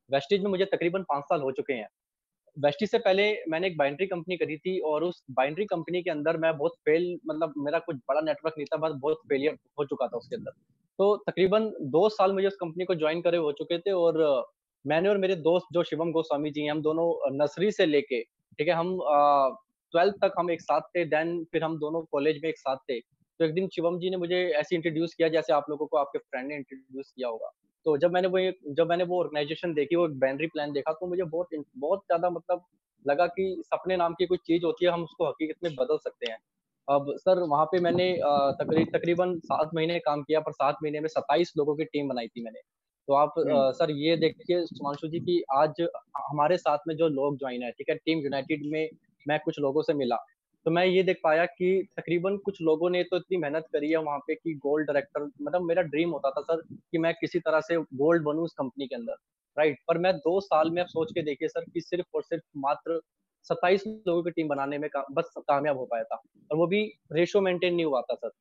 Vestige में मुझे तकरीबन 5 साल हो चुके हैं। वेस्टिज से पहले मैंने एक बाइंड्री कंपनी करी थी, और उस बाइंड्री कंपनी के अंदर मैं बहुत फेल, मतलब मेरा कुछ बड़ा नेटवर्क नहीं था, बस बहुत फेलियर हो चुका था उसके अंदर। तो तकरीबन 2 साल मुझे उस कंपनी को ज्वाइन करे हो चुके थे, और मैंने और मेरे दोस्त जो शिवम गोस्वामी जी हैं, हम दोनों नर्सरी से लेके, ठीक है, हम 12th तक हम एक साथ थे। देन फिर हम दोनों कॉलेज में एक साथ थे। तो एक दिन शिवम जी ने मुझे ऐसे इंट्रोड्यूस किया जैसे आप लोगों को आपके फ्रेंड ने इंट्रोड्यूस किया होगा। तो जब मैंने वो ऑर्गेनाइजेशन देखी, वो बाइनरी प्लान देखा, तो मुझे बहुत बहुत ज्यादा मतलब लगा कि सपने नाम की कोई चीज होती है, हम उसको हकीकत में बदल सकते हैं। अब सर वहाँ पे मैंने तकरीबन 7 महीने काम किया, पर 7 महीने में 27 लोगों की टीम बनाई थी मैंने। तो आप हम्म। सर ये देखिए सुमांशु जी की आज हमारे साथ में जो लोग ज्वाइन है, ठीक है, टीम यूनाइटेड में मैं कुछ लोगों से मिला, तो मैं ये देख पाया कि तकरीबन कुछ लोगों ने तो इतनी मेहनत करी है वहाँ पे कि गोल्ड डायरेक्टर, मतलब मेरा ड्रीम होता था सर कि मैं किसी तरह से गोल्ड बनूं उस कंपनी के अंदर, राइट। पर मैं 2 साल में, आप सोच के देखिए सर, कि सिर्फ और सिर्फ मात्र 27 लोगों की टीम बनाने में बस कामयाब हो पाया था, और वो भी रेशो मेंटेन नहीं हुआ था सर।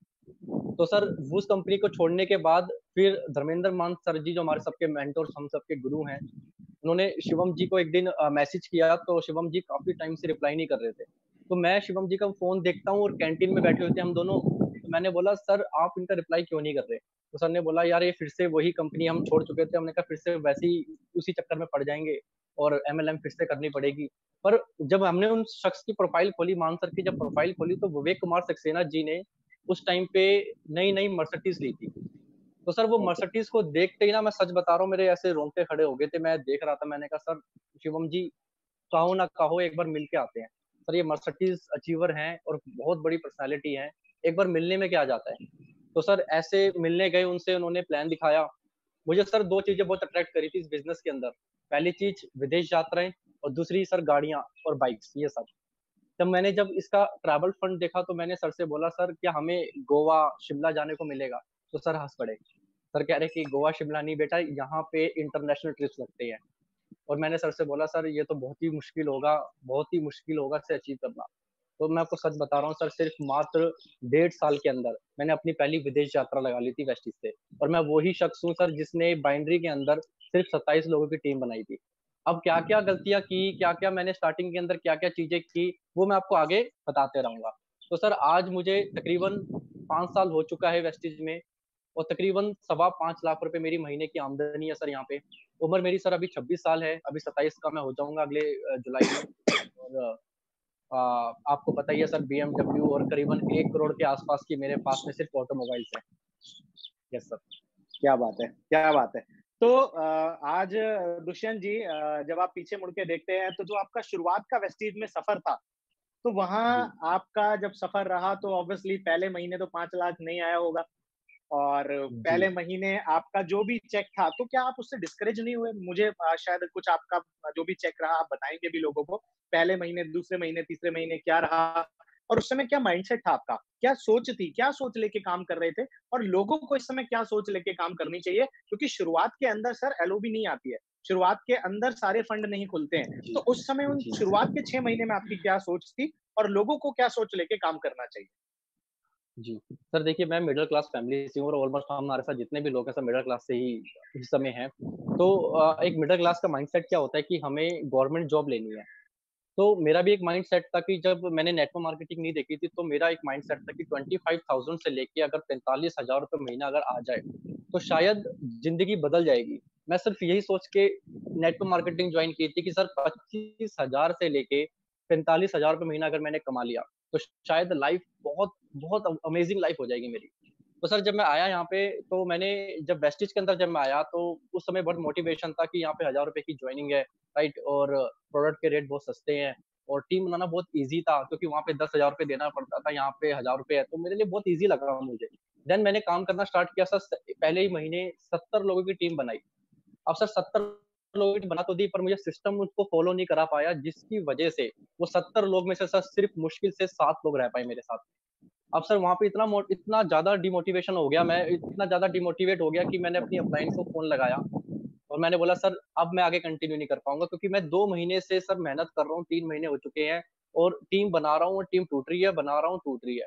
तो सर उस कंपनी को छोड़ने के बाद फिर धर्मेंद्र मान सर जी, जो हमारे सबके मेंटोर, हम सबके गुरु हैं, उन्होंने शिवम जी को एक दिन मैसेज किया, तो शिवम जी काफी टाइम से रिप्लाई नहीं कर रहे थे। तो मैं शिवम जी का फोन देखता हूँ, और कैंटीन में बैठे हुए थे हम दोनों। तो मैंने बोला, सर आप इनका रिप्लाई क्यों नहीं कर रहे? तो सर ने बोला, यार ये फिर से वही कंपनी हम छोड़ चुके थे। हमने कहा फिर से वैसे ही उसी चक्कर में पड़ जाएंगे, और एमएलएम फिर से करनी पड़ेगी। पर जब हमने उन शख्स की प्रोफाइल खोली, मान सर की जब प्रोफाइल खोली, तो विवेक कुमार सक्सेना जी ने उस टाइम पे नई नई मर्सिडीज ली थी। तो सर वो ओके। मर्सिडीज को देखते ही ना, मैं सच बता रहा हूँ, मेरे ऐसे रोंगटे खड़े हो गए थे। मैं देख रहा था, मैंने कहा सर शिवम जी, कहो ना कहो, एक बार मिल के आते हैं। सर ये मर्सिडीज अचीवर हैं और बहुत बड़ी पर्सनैलिटी है, एक बार मिलने में क्या जाता है। तो सर ऐसे मिलने गए उनसे, उन्होंने प्लान दिखाया। मुझे सर दो चीजें बहुत अट्रैक्ट करी थी इस बिजनेस के अंदर। पहली चीज विदेश यात्राएं, और दूसरी सर गाड़ियां और बाइक्स, ये सब। जब मैंने जब इसका ट्रैवल फंड देखा, तो मैंने सर से बोला, सर क्या हमें गोवा शिमला जाने को मिलेगा? तो सर हंस पड़े। सर कह रहे कि गोवा शिमला नहीं बेटा, यहाँ पे इंटरनेशनल ट्रिप्स लगते हैं। और मैंने सर से बोला, सर ये तो बहुत ही मुश्किल होगा, बहुत ही मुश्किल होगा इसे अचीव करना। तो मैं आपको सच बता रहा हूँ सर, सिर्फ मात्र 1.5 साल के अंदर मैंने अपनी पहली विदेश यात्रा लगा ली थी वेस्टिज से। और मैं वही शख्स हूँ सर जिसने बाइंड्री के अंदर सिर्फ 27 लोगों की टीम बनाई थी। अब क्या क्या गलतियां की, क्या क्या मैंने स्टार्टिंग के अंदर क्या क्या चीजें की, वो मैं आपको आगे बताते रहूंगा। तो सर आज मुझे तकरीबन 5 साल हो चुका है वेस्टिज में, और तकरीबन 5.25 लाख रुपए मेरी महीने की आमदनी है सर यहाँ पे। उम्र मेरी सर अभी 26 साल है, अभी 27 का मैं हो जाऊंगा अगले जुलाई में। और आपको पता ही है सर, BMW और करीबन 1 करोड़ के आसपास की मेरे पास में सिर्फ ऑटोमोबाइल्स हैं। Yes sir. क्या बात है, क्या बात है। तो आज दुष्यंत जी, जब आप पीछे मुड़ के देखते हैं तो जो आपका शुरुआत का वेस्टीज में सफर था, तो वहाँ जी आपका जब सफर रहा तो ऑब्वियसली पहले महीने तो 5 लाख नहीं आया होगा, और जी पहले महीने आपका जो भी चेक था, तो क्या आप उससे डिस्करेज नहीं हुए? मुझे शायद कुछ आपका जो भी चेक रहा आप बताएँगे भी लोगों को, पहले महीने, दूसरे महीने, तीसरे महीने क्या रहा? और उस समय क्या माइंडसेट था आपका? क्या सोच थी? क्या सोच लेके काम कर रहे थे? और लोगों को इस समय क्या सोच लेके काम करनी चाहिए? क्योंकि शुरुआत के अंदर सर एलओबी नहीं आती है। शुरुआत के अंदर सारे फंड नहीं खुलते हैं। जी तो उस समय उन जी शुरुआत के 6 महीने में आपकी क्या सोच थी? और लोगों को क्या सोच लेके काम करना चाहिए? जी सर, देखिए मैं मिडिल क्लास फैमिली से हूँ, और ऑलमोस्ट हमारे साथ जितने भी लोग हैं सब मिडिल क्लास से ही इस समय हैं। तो एक मिडिल क्लास का माइंडसेट क्या होता है कि हमें गवर्नमेंट जॉब लेनी है। तो मेरा भी एक माइंड सेट था कि जब मैंने नेटवर्क मार्केटिंग नहीं देखी थी, तो मेरा एक माइंड सेट था कि 25,000 से लेके अगर 45,000 रुपये महीना अगर आ जाए, तो शायद जिंदगी बदल जाएगी। मैं सिर्फ यही सोच के नेटवर्क मार्केटिंग ज्वाइन की थी कि सर 25,000 से लेके 45,000 रुपये महीना अगर मैंने कमा लिया, तो शायद लाइफ बहुत बहुत अमेजिंग लाइफ हो जाएगी मेरी। तो सर जब मैं आया यहाँ पे, तो मैंने जब वेस्टिज के अंदर जब मैं आया, तो उस समय बहुत मोटिवेशन था कि यहाँ पे 1,000 रुपए की ज्वाइनिंग है, राइट, और प्रोडक्ट के रेट बहुत सस्ते हैं, और टीम बनाना बहुत ईजी था, क्योंकि वहाँ पे 10,000 रुपये देना पड़ता था, यहाँ पे 1,000 रुपये है, तो मेरे लिए बहुत ईजी लगा मुझे। देन मैंने काम करना स्टार्ट किया सर, पहले ही महीने 70 लोगों की टीम बनाई। अब सर 70 लोगों की बना तो दी, पर मुझे सिस्टम उसको फॉलो नहीं करा पाया, जिसकी वजह से वो 70 लोग में से सर सिर्फ मुश्किल से 7 लोग रह पाए मेरे साथ। अब सर वहां पे इतना ज्यादा डिमोटिवेशन हो गया, मैं इतना ज्यादा डिमोटिवेट हो गया कि मैंने अपनी अपलाइन को फोन लगाया, और मैंने बोला, सर अब मैं आगे कंटिन्यू नहीं कर पाऊंगा, क्योंकि मैं 2 महीने से सर मेहनत कर रहा हूँ, 3 महीने हो चुके हैं, और टीम बना रहा हूँ और टीम टूट रही है, बना रहा हूँ टूट रही है।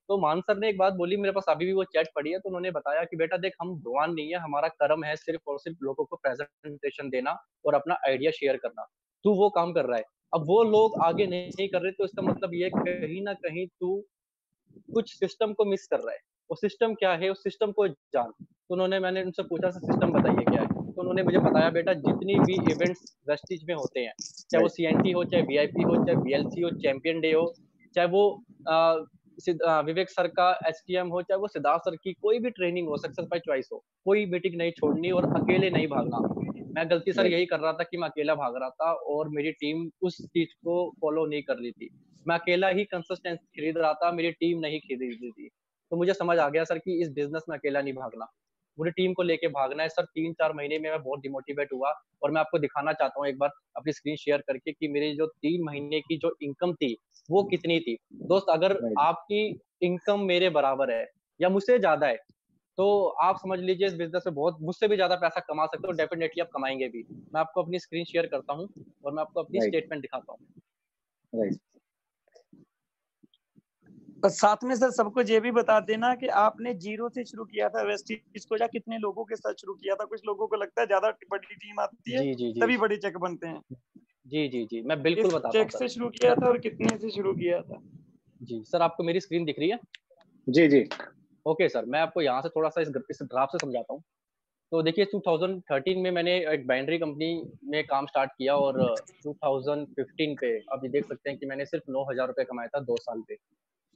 तो मान सर ने एक बात बोली, मेरे पास अभी भी वो चैट पड़ी है, तो उन्होंने बताया कि बेटा देख, हम भगवान नहीं है, हमारा कर्म है सिर्फ और सिर्फ लोगों को प्रेजेंटेशन देना और अपना आइडिया शेयर करना। तू वो काम कर रहा है, अब वो लोग आगे नहीं कर रहे, तो इसका मतलब ये कहीं ना कहीं तू कुछ सिस्टम को मिस कर रहा है। वो सिस्टम क्या है, उस सिस्टम को जान। तो मैंने उनसे पूछा सर सिस्टम बताइए क्या है, तो उन्होंने मुझे बताया बेटा जितनी भी इवेंट्स वेस्टिज में होते हैं, चाहे वो सीएनटी हो, चाहे वीआईपी हो, चाहे बीएलसी हो, चैंपियन डे हो, चाहे वो विवेक सर का एसटीएम हो, चाहे वो सिद्धार्थ सर की कोई भी ट्रेनिंग हो, सक्सेस बाय चॉइस हो, कोई मीटिंग नहीं छोड़नी और अकेले नहीं भागना। मैं गलती सर यही कर रहा था कि मैं अकेला भाग रहा था और मेरी टीम उस चीज को फॉलो नहीं कर रही थी। मैं अकेला ही कंसिस्टेंसी खरीद रहा था, मेरी टीम नहीं खरीद रही थी। तो मुझे समझ आ गया सर कि इस बिजनेस में अकेला नहीं भागना, पूरी टीम को लेके भागना है सर। 3-4 महीने में मैं बहुत डिमोटिवेट हुआ और मैं आपको दिखाना चाहता हूँ एक बार अपनी स्क्रीन शेयर करके कि मेरी जो 3 महीने की जो इनकम थी वो कितनी थी। दोस्त, अगर आपकी इनकम मेरे बराबर है या मुझसे ज्यादा है, तो आप समझ लीजिए इस बिजनेस में बहुत मुझसे भी ज्यादा पैसा कमा सकते हो, डेफिनेटली आप कमाएंगे भी। मैं आपको अपनी स्क्रीन शेयर करता हूँ और मैं आपको अपनी स्टेटमेंट दिखाता हूँ। और साथ में सर सबको ये भी बता देना कि आपने जीरो से शुरू किया था वेस्टिज को, या कितने लोगों के साथ शुरू किया था। कुछ लोगों को लगता है ज्यादा बड़ी टीम आती है जी जी जी तभी बड़े चेक बनते हैं। जी जी जी मैं बिल्कुल बताता हूँ चेक सर। से शुरू किया था और कितने से शुरू किया था? जी सर, आपको मेरी स्क्रीन दिख रही है? जी जी। ओके सर, मैं आपको यहाँ से थोड़ा सा इस ग्राफ से समझाता हूँ। तो देखिए 2013 में मैंने एक बाइनरी कंपनी में काम स्टार्ट किया और 2015 पे अब ये देख सकते हैं कि मैंने सिर्फ 9,000 रुपये कमाया था 2 साल पे।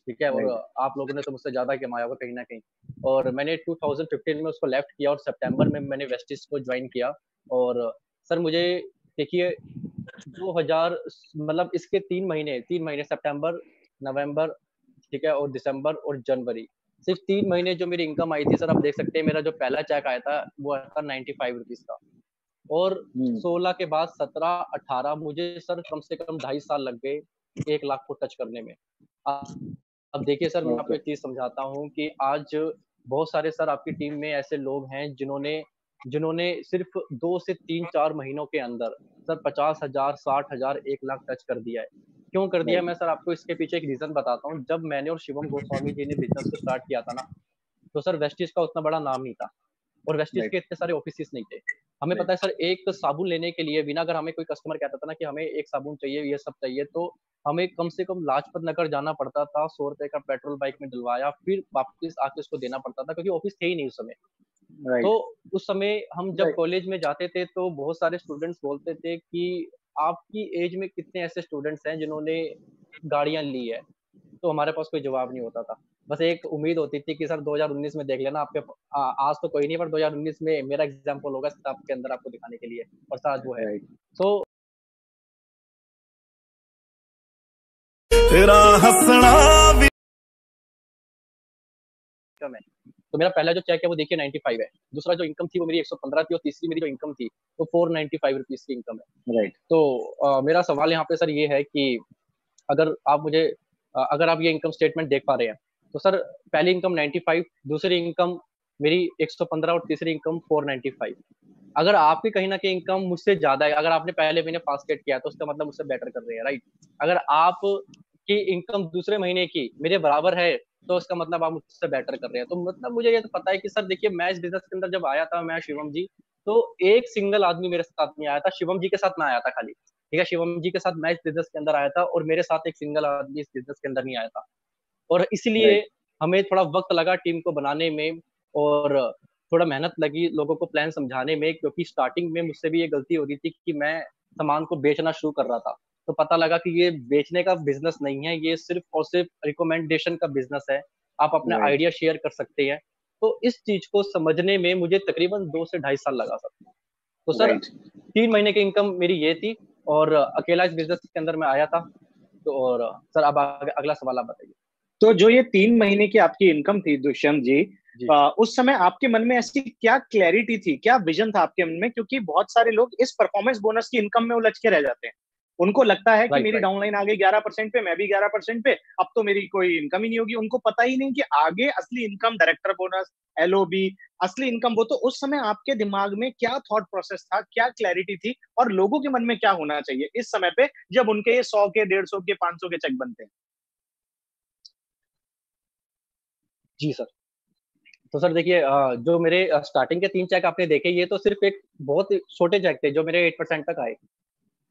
ठीक है, और आप लोगों ने तो मुझसे ज्यादा कमाया होगा कहीं ना कहीं। और मैंने 2015 में उसको लेफ्ट किया और सितंबर में मैंने वेस्टिज को ज्वाइन किया। और सर मुझे देखिए 2000 मतलब इसके 3 महीने सितंबर, नवंबर, ठीक है, और दिसंबर और जनवरी, सिर्फ 3 महीने जो मेरी इनकम आई थी सर, आप देख सकते हैं मेरा जो पहला चेक आया था वो आया था 95 रुपीज का। और 16 के बाद 17-18 मुझे सर कम से कम 2.5 साल लग गए 1 लाख को टच करने में। अब देखिए सर, मैं आपको एक चीज समझाता हूँ कि आज बहुत सारे सर आपकी टीम में ऐसे लोग हैं जिन्होंने जिन्होंने सिर्फ 2 से 3-4 महीनों के अंदर सर 50,000, 60,000, 1 लाख टच कर दिया है। क्यों कर दिया? मैं सर आपको इसके पीछे एक रीजन बताता हूँ। जब मैंने और शिवम गोस्वामी जी ने बिजनेस को स्टार्ट किया था ना, तो सर वेस्टिज का उतना बड़ा नाम नहीं था और वेस्टिज के इतने सारे ऑफिस नहीं थे। हमें पता है सर, एक साबुन लेने के लिए बिना, अगर हमें कोई कस्टमर कहता था ना कि हमें एक साबुन चाहिए, ये सब चाहिए, तो हमें कम से कम लाजपत नगर जाना पड़ता था, 100 रुपए का पेट्रोल बाइक में डलवाया, फिर वापस आके उसको देना पड़ता था, क्योंकि ऑफिस थे ही नहीं उस समय। तो उस समय हम जब कॉलेज में जाते थे तो बहुत सारे स्टूडेंट्स बोलते थे कि आपकी एज में कितने ऐसे स्टूडेंट्स हैं जिन्होंने गाड़ियां ली है। तो हमारे पास कोई जवाब नहीं होता था। बस एक उम्मीद होती थी कि सर 2019 में देख लेना आपके आज तो कोई नहीं, पर 2019 में मेरा एग्जाम्पल होगा आपके अंदर आपको दिखाने के लिए, और सर आज वो है। तो तेरा हंसना भी कम है। तो मेरा पहला जो चेक है वो देखिए 95 है, दूसरा जो इनकम थी वो मेरी 115 थी, और तीसरी मेरी जो इनकम थी वो 495 रुपीज की इनकम है। तो मेरा सवाल यहाँ पे सर ये है कि अगर आप मुझे अगर आप ये इनकम स्टेटमेंट देख पा रहे हैं, तो सर पहली इनकम 95, दूसरी इनकम मेरी 115 और तीसरी इनकम 495। अगर आपकी कहीं ना कहीं इनकम मुझसे ज्यादा है, अगर आपने पहले महीने फास्ट गेट किया तो उसका मतलब मुझसे बेटर कर रहे हैं, राइट। अगर आप की इनकम दूसरे महीने की मेरे बराबर है तो उसका मतलब आप मुझसे बेटर कर रहे हैं। तो मतलब मुझे ये तो पता है कि सर देखिए, मैं इस बिजनेस के अंदर जब आया था, मैं शिवम जी, तो एक सिंगल आदमी मेरे साथ नहीं आया था, शिवम जी के साथ मैं आया था खाली। ठीक है, शिवम जी के साथ मैं इस बिजनेस के अंदर आया था और मेरे साथ एक सिंगल आदमी इस बिजनेस के अंदर नहीं आया था। और इसलिए हमें थोड़ा वक्त लगा टीम को बनाने में, और थोड़ा मेहनत लगी लोगों को प्लान समझाने में, क्योंकि स्टार्टिंग में मुझसे भी ये गलती हो रही थी कि मैं सामान को बेचना शुरू कर रहा था। तो पता लगा कि ये बेचने का बिजनेस नहीं है, ये सिर्फ और सिर्फ रिकमेंडेशन का बिजनेस है। आप अपना आइडिया शेयर कर सकते हैं। तो इस चीज को समझने में मुझे तकरीबन 2 से 2.5 साल लगा सर। तो सर 3 महीने की इनकम मेरी ये थी, और अकेला इस बिजनेस के अंदर मैं आया था। तो और सर अब अगला सवाल आप बताइए। तो जो ये 3 महीने की आपकी इनकम थी दुष्यंत जी, उस समय आपके मन में ऐसी क्या क्लैरिटी थी, क्या विजन था आपके मन में? क्योंकि बहुत सारे लोग इस परफॉर्मेंस बोनस की इनकम में उलझ के रह जाते हैं। उनको लगता है कि मेरी डाउनलाइन आ गई 11% पे, मैं भी 11% पे, अब तो मेरी कोई इनकम ही नहीं होगी। उनको पता ही नहीं कि आगे असली इनकम डायरेक्टर बोनस, एलओबी, असली इनकम वो। तो उस समय आपके दिमाग में क्या थॉट प्रोसेस था, क्या क्लैरिटी थी, और लोगों के मन में क्या होना चाहिए इस समय पे जब उनके 100 के, 150 के, 500 के चेक बनते हैं? जी सर। तो सर देखिए, जो मेरे स्टार्टिंग के 3 चेक आपने देखे, ये तो सिर्फ़ एक बहुत ही छोटे चेक थे जो मेरे 8% तक आए।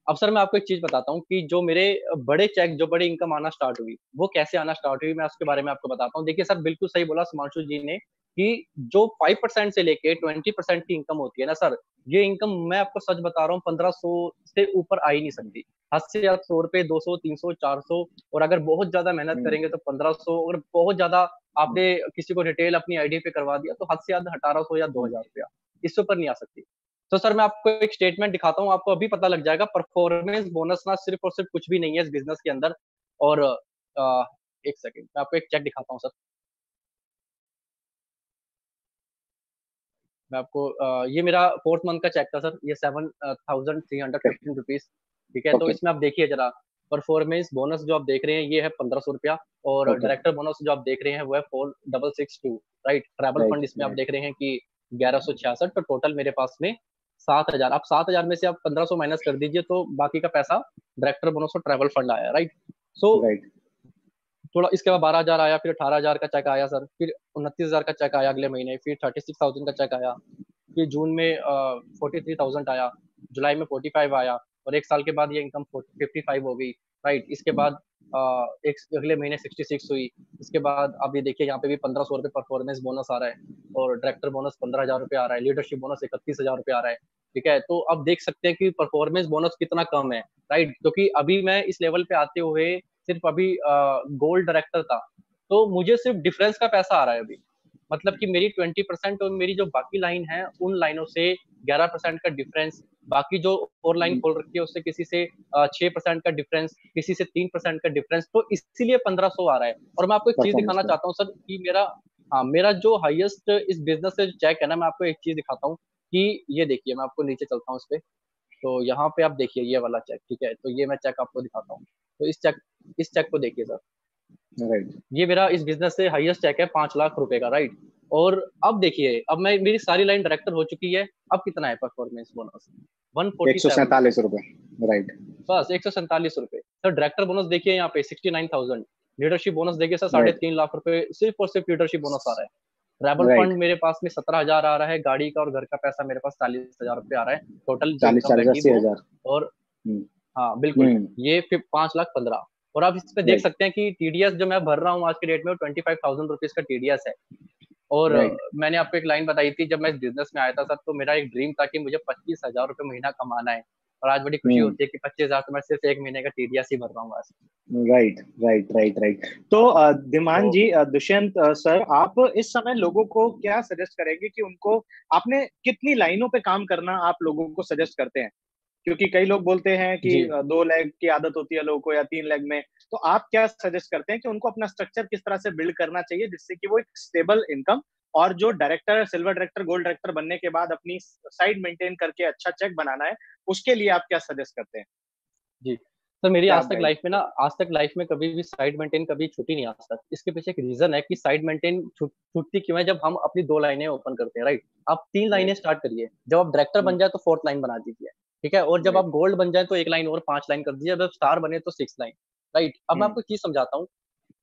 अब सर मैं आपको एक चीज़ बताता हूँ कि जो मेरे बड़े चेक, जो बड़ी इनकम आना स्टार्ट हुई, वो कैसे आना स्टार्ट हुई, मैं उसके बारे में आपको बताता हूँ। देखिए सर, बिल्कुल सही बोला सुमांशु जी ने कि जो 5% से लेके 20% की इनकम होती है ना सर, ये इनकम मैं आपको सच बता रहा हूँ 1500 से ऊपर आ ही नहीं सकती। हद से ज़्यादा ₹100, 200, 300, 400, और अगर बहुत ज़्यादा मेहनत करेंगे तो 1500, और बहुत ज़्यादा आपने किसी को रिटेल अपनी आईडी पे करवा दिया तो हद से ज़्यादा 1800 या ₹2000, इससे ऊपर नहीं आ सकती। तो सर मैं आपको एक स्टेटमेंट दिखाता हूँ, आपको अभी पता लग जाएगा परफॉर्मेंस बोनस ना सिर्फ और सिर्फ कुछ भी नहीं है इस बिजनेस के अंदर। और एक सेकंड, मैं आपको एक चेक दिखाता हूँ सर। मैं आपको ये मेरा 4th मंथ का चेक था सर, ये 7,315 रुपीज। ठीक है, तो ओके। इसमें आप देखिए जरा, परफॉर्मेंस बोनस जो आप देख रहे हैं ये है ₹1500, और ओके। डायरेक्टर बोनस जो आप देख रहे हैं वो है 4662। Right, travel right. फंड इसमें आप राइट। देख रहे हैं कि 1166, तो टोटल मेरे पास में 7000। आप 7000 में से आप 1500 माइनस कर दीजिए तो बाकी का पैसा डायरेक्टर बोनस और ट्रैवल फंड आया। राइट, सो राइट। थोड़ा इसके बाद 12,000 आया, फिर 18,000 का चेक आया सर, फिर 29,000 का चेक आया अगले महीने, फिर 36,000 का चेक आया, फिर जून में 43,000 आया, जुलाई में 45 आया, और एक साल के बाद ये इनकम 55 हो गई। राइट, इसके बाद एक अगले महीने 66 हुई। इसके बाद आप ये देखिए यहाँ पे भी 1500 रुपये परफॉर्मेंस बोनस आ रहा है, और डायरेक्टर बोनस 15,000 रुपये आ रहा है, लीडरशिप बोनस 31,000 रुपये आ रहा है। ठीक है, तो अब देख सकते हैं कि परफॉर्मेंस बोनस कितना कम है। राइट, क्योंकि अभी मैं इस लेवल पे आते हुए सिर्फ अभी गोल्ड डायरेक्टर था, तो मुझे सिर्फ डिफरेंस का पैसा आ रहा है अभी। मतलब कि मेरी 20% और मेरी जो बाकी लाइन है उन लाइनों से 11% का डिफरेंस, बाकी जो और लाइन खोल रखी है उससे किसी से 6% का डिफरेंस, किसी से 3% का डिफरेंस, तो इसीलिए 1500 आ रहा है। और मैं आपको एक चीज परफॉर्मेंस दिखाना पे। चाहता हूँ सर कि मेरा, हाँ, मेरा जो हाईएस्ट इस बिजनेस से चेक है ना, मैं आपको एक चीज दिखाता हूँ कि ये देखिए, मैं आपको नीचे चलता हूँ इस पे, तो यहाँ पे आप देखिए ये वाला चेक। ठीक है, तो ये मैं चेक आपको दिखाता हूँ, तो इस चेक को देखिए सर, राइट। ये मेरा इस बिजनेस से हाईएस्ट चेक है 5 लाख रुपए का। राइट, और अब देखिए, अब मैं मेरी सारी लाइन डायरेक्टर हो चुकी है, अब कितना है परफॉर्मेंस बोनस? 147 रुपए, 147 रुपए। राइट। बस 147 रुपए। सर डायरेक्टर बोनस देखिए यहाँ पे 69,000, लीडरशिप बोनस देखिए सर साढ़े राइट। तीन लाख रुपए सिर्फ और सिर्फ लीडरशिप बोनस आ रहा है। Travel right. फंड मेरे पास में 17,000 आ रहा है, गाड़ी का और घर का पैसा मेरे पास 40,000 रुपए आ रहा है, टोटल जो 40, इनकम 40, बैठी वो। 80 हजार। और हम्म। हाँ बिल्कुल, हम्म। ये फिर 5,15,000। और आप इसमें देख राइट। सकते हैं कि टीडीएस जो मैं भर रहा हूँ आज के डेट में वो 25,000 रुपीज का टीडीएस है। और राइट। मैंने आपको एक लाइन बताई थी जब मैं इस बिजनेस में आया था सर, तो मेरा एक ड्रीम था कि मुझे 25,000 रुपये महीना कमाना है, और आज बड़ी खुशी हम्म। होती है कि 25,000 तो मैं सिर्फ एक महीने का टीडीएस ही भर रहा हूँ आज। राइट। राइट। राइट। राइट। तो धीमान तो जी, दुष्यंत सर, आप इस समय लोगों को क्या सजेस्ट करेंगे कि उनको, आपने कितनी लाइनों पे काम करना आप लोगों को सजेस्ट करते हैं? क्योंकि कई लोग बोलते हैं कि जी 2 लेग की आदत होती है लोगों को, या 3 लेग में। तो आप क्या सजेस्ट करते हैं कि उनको अपना स्ट्रक्चर किस तरह से बिल्ड करना चाहिए जिससे कि वो एक स्टेबल इनकम, और जो director, silver director, gold director बनने के बाद अपनी साइड मेंटेन करके अच्छा चेक बनाना है, उसके लिए आप क्या सजेस्ट करते हैं? जी सर, मेरी क्या आज आप तक गाइड लाइफ में ना, करें? आज तक लाइफ में कभी भी साइड मेंटेन कभी छूटी नहीं आज तक। इसके पीछे एक रीजन है कि साइड मेंटेन छूटती क्यों है। जब हम अपनी 2 लाइनें ओपन करते हैं, राइट, आप 3 लाइनें राइट। स्टार्ट करिए, जब आप डायरेक्टर बन जाए तो 4th लाइन बना दीजिए। ठीक है, और जब आप राइट। गोल्ड बन जाए तो एक लाइन और 5 लाइन कर दीजिए, जब स्टार बने तो 6 लाइन। राइट, अब मैं हम्म। आपको एक चीज समझाता हूँ।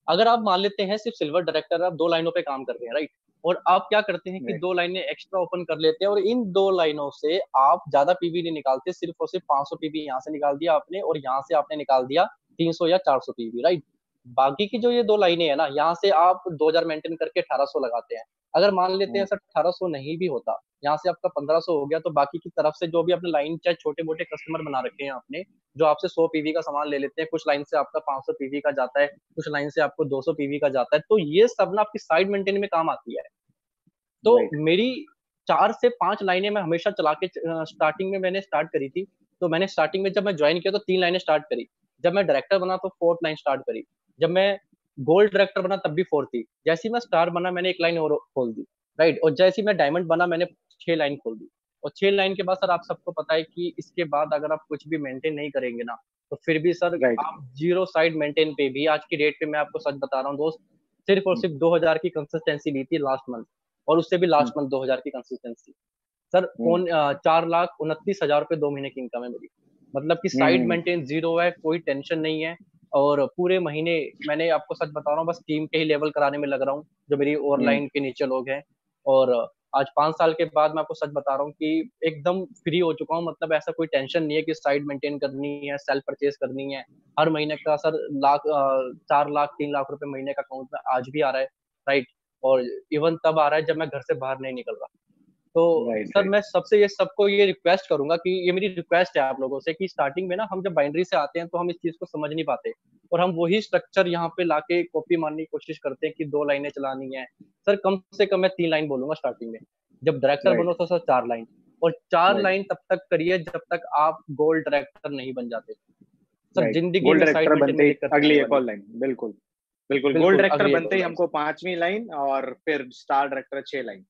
अगर आप मान लेते हैं सिर्फ सिल्वर डायरेक्टर, आप 2 लाइनों पे काम कर रहे हैं, राइट, और आप क्या करते हैं कि राइट। 2 लाइनें एक्स्ट्रा ओपन कर लेते हैं, और इन 2 लाइनों से आप ज्यादा पीवी नहीं निकालते, सिर्फ और सिर्फ 500 पीवी यहाँ से निकाल दिया आपने, और यहाँ से आपने निकाल दिया 300 या 400 पीवी। राइट, बाकी की जो ये 2 लाइनें है ना, यहाँ से आप 2,000 मेंटेन करके 1,800 लगाते हैं। अगर मान लेते हैं हम्म। सर 1,800 नहीं भी होता, यहाँ से आपका 1,500 हो गया, तो बाकी की तरफ से जो भी आपने लाइन, चाहे छोटे मोटे कस्टमर बना रखे हैं आपने, जो आपसे 100 पीवी का सामान ले लेते हैं, कुछ लाइन से आपका 500 पीवी का जाता है, कुछ लाइन से आपको 200 पीवी का जाता है, तो ये सब ना आपकी साइड मेंटेन में काम आती है। तो राइट। मेरी 4 से 5 लाइनें मैं हमेशा चला के, स्टार्टिंग में मैंने स्टार्ट करी थी, तो मैंने स्टार्टिंग में जब मैं ज्वाइन किया तो 3 लाइनें स्टार्ट करी, जब मैं डायरेक्टर बना तो 4th लाइन स्टार्ट करी, जब मैं गोल्ड डायरेक्टर बना तब भी 4 थी, जैसे ही मैं स्टार बना मैंने एक लाइन और खोल दी। राइट, और जैसे ही मैं डायमंड बना मैंने 6 लाइन खोल दी। और 6 लाइन के बाद सर आप सबको पता है कि इसके बाद अगर आप कुछ भी मेंटेन नहीं करेंगे ना, तो फिर भी सर राइट। आप जीरो साइड मेंटेन पे भी, आज की डेट पे मैं आपको सच बता रहा हूँ दोस्त, सिर्फ और सिर्फ 2,000 की कंसिस्टेंसी ली थी लास्ट मंथ, और उससे भी लास्ट मंथ 2,000 की कंसिस्टेंसी। सर 4,29,000 रुपये 2 महीने की इनकम है मेरी। मतलब कि साइड हम्म। मेंटेन जीरो है, कोई टेंशन नहीं है। और पूरे महीने मैंने आपको सच बता रहा हूँ बस टीम के ही लेवल कराने में लग रहा हूँ, जो मेरी और लाइन के नीचे लोग हैं। और आज 5 साल के बाद मैं आपको सच बता रहा हूँ कि एकदम फ्री हो चुका हूँ, मतलब ऐसा कोई टेंशन नहीं है कि साइड मेंटेन करनी है, सेल्फ परचेज करनी है। हर महीने का सर 4 लाख 3 लाख रुपए महीने का अकाउंट में आज भी आ रहा है, राइट। और इवन तब आ रहा है जब मैं घर से बाहर नहीं निकल रहा। तो राइट सर राइट मैं सबसे ये सबको ये रिक्वेस्ट करूंगा कि ये मेरी रिक्वेस्ट है आप लोगों से कि स्टार्टिंग में ना हम जब बाइनरी से आते हैं तो हम इस चीज को समझ नहीं पाते, और हम वही स्ट्रक्चर यहाँ पे लाके कॉपी मारने की कोशिश करते हैं कि 2 लाइनें चलानी है। सर कम से कम मैं 3 लाइन बोलूंगा स्टार्टिंग में। जब डायरेक्टर बनो राइट तो सर 4 लाइन, और चार राइट लाइन तब तक करिए जब तक आप गोल्ड डायरेक्टर नहीं बन जाते। Sir right. जिंदगी गोल्ड में साइड डायरेक्टर मेंटेन बनते में ही दिक्कत नहीं अगली आने एक वाली। और लाइन, बिल्कुल बिल्कुल। गोल्ड बिल्कुल डायरेक्टर अगली एक बनते और ही लाइन हमको 5वीं लाइन, और फिर star director 6 line.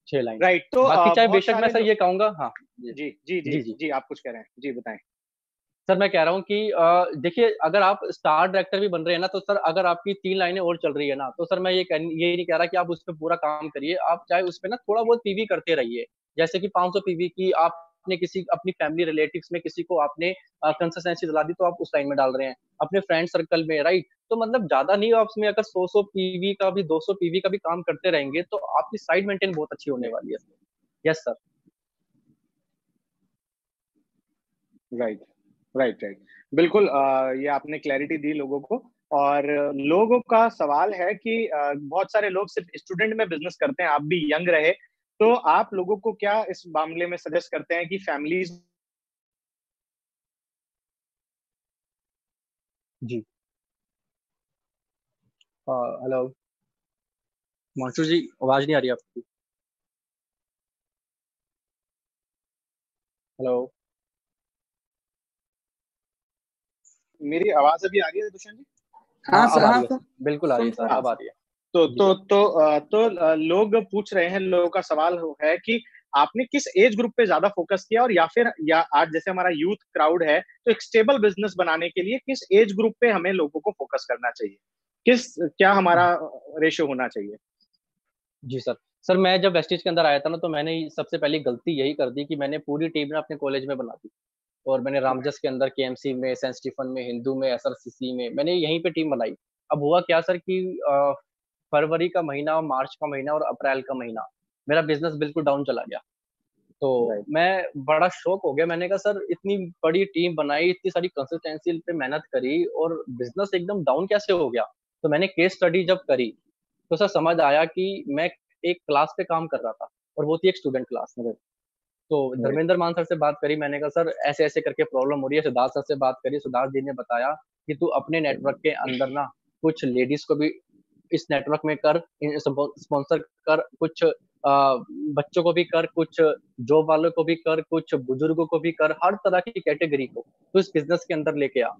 6 line. Right. तो बाकी चाहे बहुत बेशक मैं सारे सर ये कहूंगा, हाँ जी जी जी जी जी जी। जी, आप कुछ कह रहे हैं जी, बताएं। सर मैं कह रहा हूँ कि देखिए अगर आप स्टार डायरेक्टर भी बन रहे हैं ना, तो सर अगर आपकी 3 लाइनें और चल रही है ना, तो सर मैं ये नहीं कह रहा कि आप उस पर पूरा काम करिए, आप चाहे उस पर ना थोड़ा बहुत पीवी करते रहिए। जैसे कि 500 पीवी की आपने किसी अपनी फैमिली रिलेटिव्स में किसी को आपने कंसिस्टेंसी दिला दी, तो आप उस लाइन में डाल रहे हैं अपने फ्रेंड सर्कल में, राइट। तो मतलब ज्यादा नहीं, आप उसमें अगर 100 पीवी का भी 200 पीवी का भी काम करते रहेंगे तो आपकी साइड मेंटेन बहुत अच्छी होने वाली है। Yes sir. Right right right. बिल्कुल, ये आपने क्लैरिटी दी लोगों को। और लोगों का सवाल है कि बहुत सारे लोग सिर्फ स्टूडेंट में बिजनेस करते हैं, आप भी यंग रहे, तो आप लोगों को क्या इस मामले में सजेस्ट करते हैं कि फैमिलीज। जी। हेलो मानसू जी, आवाज नहीं आ रही आपकी। हेलो। मेरी आवाज अभी आ रही है दुष्यंत जी? हाँ अब आ रही हाँ है सर, सर, बिल्कुल आ रही सुन है तो सर, रहा हाँ। अब आ रही है। तो जी तो सर। तो लोग पूछ रहे हैं, लोगों का सवाल है कि आपने किस एज ग्रुप पे ज्यादा फोकस किया, और या आज जैसे हमारा यूथ क्राउड है, तो एक स्टेबल बिजनेस बनाने के लिए किस एज ग्रुप पे हमें लोगों को फोकस करना चाहिए, क्या हमारा रेशियो होना चाहिए? जी सर। सर मैं जब वेस्टिज के अंदर आया था ना, तो मैंने सबसे पहली गलती यही कर दी कि मैंने पूरी टीम ना अपने कॉलेज में बना दी। और मैंने रामजस के अंदर केएमसी में, सेंट स्टीफन में, हिंदू में, एसआरसीसी में, मैंने यहीं पे टीम बनाई। अब हुआ क्या सर कि फरवरी का महीना, मार्च का महीना और अप्रैल का महीना मेरा बिजनेस बिल्कुल डाउन चला गया। तो राइट मैं बड़ा शौक हो गया, मैंने कहा सर इतनी बड़ी टीम बनाई, इतनी सारी कंसिस्टेंसी पे मेहनत करी और बिजनेस एकदम डाउन कैसे हो गया। तो मैंने केस स्टडी जब करी तो सर समझ आया कि मैं एक क्लास पे काम कर रहा था, और वो थी एक स्टूडेंट क्लास। राइट तो राइट धर्मेंद्र मान सर से बात करी, मैंने कहा सर ऐसे ऐसे करके प्रॉब्लम हो रही है। सिद्धार्थ सर से बात करी, सिद्धार्थ जी ने बताया कि तू अपने नेटवर्क के अंदर ना कुछ लेडीज को भी इस नेटवर्क में कर, स्पॉन्सर कर, कुछ बच्चों को भी कर, कुछ जॉब वालों को भी कर, कुछ बुजुर्गों को भी कर, हर तरह की कैटेगरी को तो इस बिजनेस के अंदर लेके आ।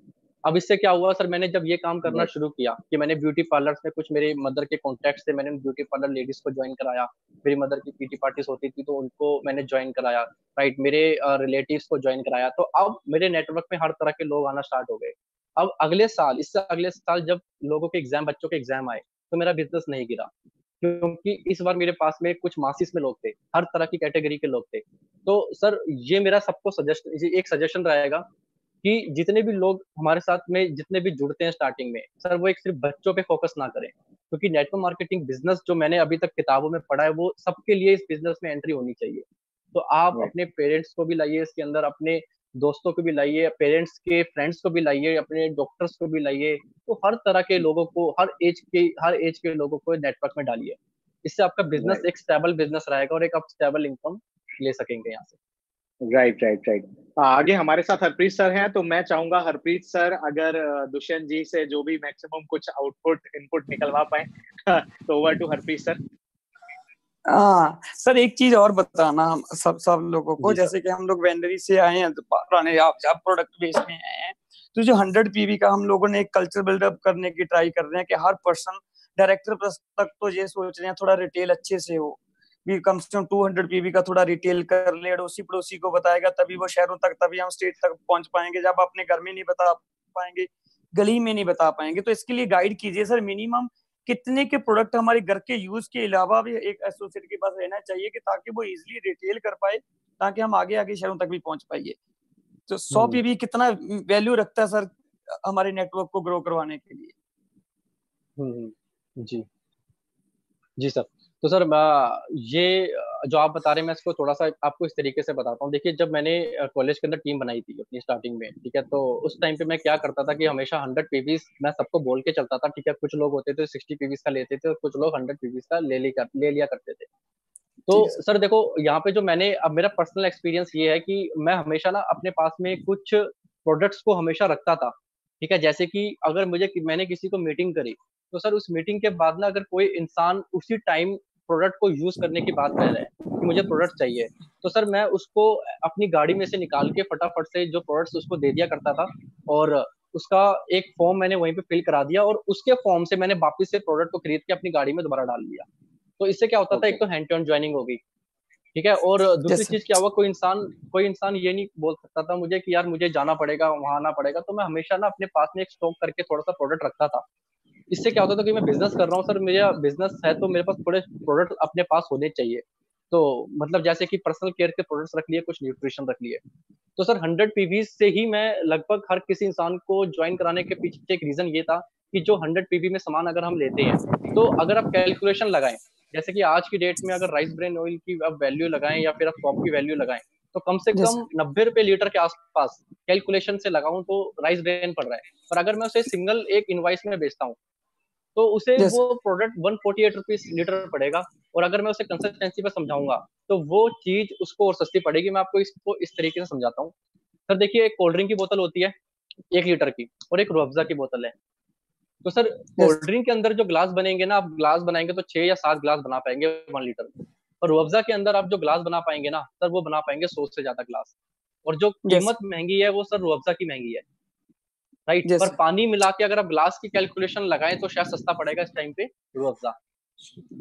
अब इससे क्या हुआ सर, मैंने जब ये काम करना राइट शुरू किया कि मैंने ब्यूटी पार्लर्स में, कुछ मेरे मदर के कॉन्टेक्ट से मैंने ब्यूटी पार्लर लेडीज को ज्वाइन कराया। मेरी मदर की पीटी पार्टीज होती थी तो उनको मैंने ज्वाइन कराया, राइट। मेरे रिलेटिव्स को ज्वाइन कराया, तो अब मेरे नेटवर्क में हर तरह के लोग आना स्टार्ट हो गए। अब अगले साल, इससे अगले साल जब लोगों के एग्जाम, बच्चों के एग्जाम आए, तो मेरा बिजनेस नहीं गिरा, क्योंकि इस बार मेरे पास में कुछ मासिस में लोग थे, हर तरह की कैटेगरी के लोग थे। तो सर ये मेरा सबको सजेस्ट, एक सजेशन रहेगा कि जितने भी लोग हमारे साथ में, जितने भी जुड़ते हैं स्टार्टिंग में, सर वो एक सिर्फ बच्चों पे फोकस ना करें, क्योंकि नेटवर्क मार्केटिंग बिजनेस जो मैंने अभी तक किताबों में पढ़ा है वो सबके लिए इस बिजनेस में एंट्री होनी चाहिए। तो आप राइट अपने पेरेंट्स को भी लाइए इसके अंदर, अपने दोस्तों को भी लाइए, पेरेंट्स के फ्रेंड्स को भी लाइए, अपने डॉक्टर्स को भी लाइए। तो हर तरह के लोगों को, हर एज के लोगों को नेटवर्क में डालिए। इससे आपका बिजनेस राइट एक स्टेबल बिजनेस रहेगा और एक आप स्टेबल इनकम ले सकेंगे यहाँ से। Right right right. आगे हमारे साथ हरप्रीत सर हैं, तो मैं चाहूंगा हरप्रीत सर अगर दुष्यंत जी से जो भी मैक्सिमम कुछ आउटपुट इनपुट निकलवा पाए तो ओवर टू हरप्रीत सर। हाँ सर, एक चीज और बताना हम सब लोगों को, जी सर। जैसे कि हम लोग वेंडरी से आए हैं, तो पुराने आप प्रोडक्ट बेस में आए हैं, तो जो 100 पीवी का हम लोगों ने एक कल्चर बिल्डअप करने की ट्राई कर रहे हैं कि हर पर्सन डायरेक्टर प्लस तक तो ये सोच रहे हैं थोड़ा रिटेल अच्छे से हो, भी कम से कम 200 पीवी का थोड़ा रिटेल कर ले, अड़ोसी पड़ोसी को बताएगा तभी वो शहरों तक, तभी हम स्टेट तक पहुंच पाएंगे। जब अपने घर में नहीं बता पाएंगे, गली में नहीं बता पाएंगे, तो इसके लिए गाइड कीजिए सर, मिनिमम कितने के प्रोडक्ट हमारे घर के यूज के अलावा भी एक एसोसिएट के पास रहना चाहिए, कि ताकि वो इजिली रिटेल कर पाए, ताकि हम आगे आगे शहरों तक भी पहुंच पाइए। तो 100 पीवी कितना वैल्यू रखता है सर, हमारे नेटवर्क को ग्रो करवाने के लिए। जी जी सर। तो सर ये जो आप बता रहे हैं मैं इसको थोड़ा सा आपको इस तरीके से बताता हूँ। देखिए जब मैंने कॉलेज के अंदर टीम बनाई थी अपनी स्टार्टिंग में, ठीक है, तो उस टाइम पे मैं क्या करता था कि हमेशा 100 पीवीज मैं सबको बोल के चलता था, ठीक है। कुछ लोग होते थे 60 पीवीज का लेते थे और कुछ लोग 100 पीवीज का ले लिया करते थे। तो ठीक है सर देखो यहाँ पे जो मैंने अब मेरा पर्सनल एक्सपीरियंस ये है कि मैं हमेशा ना अपने पास में कुछ प्रोडक्ट्स को हमेशा रखता था, ठीक है। जैसे कि अगर मैंने किसी को मीटिंग करी, तो सर उस मीटिंग के बाद ना अगर कोई इंसान उसी टाइम प्रोडक्ट को यूज करने की बात कर रहा है कि मुझे प्रोडक्ट चाहिए, तो सर मैं उसको अपनी गाड़ी में से निकाल के फटाफट से जो प्रोडक्ट्स उसको दे दिया करता था। और उसका एक फॉर्म मैंने वहीं पे फिल करा दिया और उसके फॉर्म से मैंने वापस से प्रोडक्ट को खरीद के अपनी गाड़ी में दोबारा डाल दिया। तो इससे क्या होता था, एक तो हैंड टू हैंड ज्वाइनिंग होगी, ठीक है। और दूसरी जैसे चीज क्या हुआ, कोई इंसान ये नहीं बोल सकता था मुझे कि यार मुझे जाना पड़ेगा वहां आना पड़ेगा। तो मैं हमेशा ना अपने पास में एक स्टॉक करके थोड़ा सा प्रोडक्ट रखता था। इससे क्या होता था कि मैं बिजनेस कर रहा हूँ सर, मेरा बिजनेस है तो मेरे पास थोड़े प्रोडक्ट अपने पास होने चाहिए। तो मतलब जैसे कि पर्सनल केयर के प्रोडक्ट्स रख लिए, कुछ न्यूट्रिशन रख लिए। तो सर 100 पीवीज से ही मैं लगभग हर किसी इंसान को ज्वाइन कराने के पीछे एक रीजन ये था कि जो 100 पीवी में सामान अगर हम लेते हैं, तो अगर आप कैलकुलेशन लगाएं, जैसे कि आज की डेट में अगर राइस ब्रेन ऑयल की आप वैल्यू लगाएं या फिर आप सॉप की वैल्यू लगाएं, तो कम से जैसे कम 90 रुपए लीटर के आसपास कैलकुलेशन से लगाऊं तो राइस ब्रेन पड़ रहा है। पर अगर मैं उसे सिंगल एक इनवाइस में बेचता हूँ, तो उसे वो जैसे प्रोडक्ट 148 रुपीज लीटर पड़ेगा। और अगर मैं उसे कंसिस्टेंसी पे समझाऊंगा, तो वो चीज उसको और सस्ती पड़ेगी। मैं आपको इसको इस तरीके से समझाता हूँ। सर देखिए, एक कोल्ड ड्रिंक की बोतल होती है 1 लीटर की, और एक रूह अफ़ज़ा की बोतल है। तो सर कोल्ड जैसे ड्रिंक के अंदर जो ग्लास बनेंगे ना, आप ग्लास बनाएंगे तो 6 या 7 ग्लास बना पाएंगे 1 लीटर में। और रूह अफ़ज़ा के अंदर आप जो ग्लास बना पाएंगे ना सर, वो बना पाएंगे 100 से ज्यादा ग्लास। और जो जैसे कीमत महंगी है वो सर रूह अफ़ज़ा की महंगी है, राइट। पर जैसे पानी मिला के अगर आप ग्लास की कैलकुलेशन लगाएं तो शायद सस्ता पड़ेगा इस टाइम पे रूह अफ़ज़ा।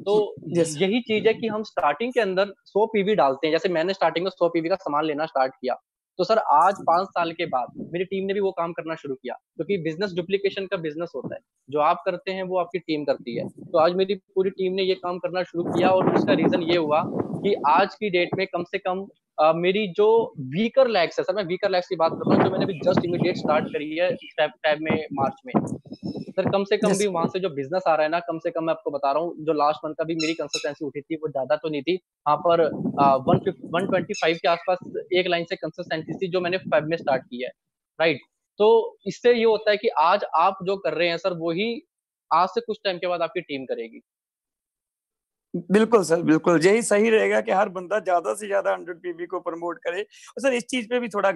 तो जैसे यही चीज है कि हम स्टार्टिंग के अंदर 100 पीवी डालते हैं। जैसे मैंने स्टार्टिंग में 100 पीवी का सामान लेना स्टार्ट किया, तो सर आज 5 साल के बाद मेरी टीम ने भी वो काम करना शुरू किया, क्योंकि बिजनेस डुप्लीकेशन का बिजनेस होता है। जो आप करते हैं वो आपकी टीम करती है। तो आज मेरी पूरी टीम ने ये काम करना शुरू किया, और उसका रीजन ये हुआ कि आज की डेट में कम से कम मेरी जो वीकर लैग्स है सर, मैं वीकर लैग्स की बात कर रहा हूँ, जो मैंने अभी जस्ट इमीडिएट स्टार्ट करी है फैब में, मार्च में। सर कम से कम भी जैसे वहां से जो बिजनेस आ रहा है ना, कम से कम मैं आपको बता रहा हूँ, जो लास्ट मंथ का भी मेरी कंसिस्टेंसी उठी थी वो ज्यादा तो नहीं थी। वहां पर 125 के आसपास एक लाइन से कंसिस्टेंसी थी जो मैंने फेब में स्टार्ट की है, राइट। तो इससे ये होता है कि आज आप जो कर रहे हैं सर, वो ही आज से कुछ टाइम के बाद आपकी टीम करेगी। बिल्कुल सर, बिल्कुल यही सही रहेगा कि हर बंदा ज्यादा से ज्यादा 100 पीवी को प्रमोट करे। और सर इस चीज पे भी थोड़ा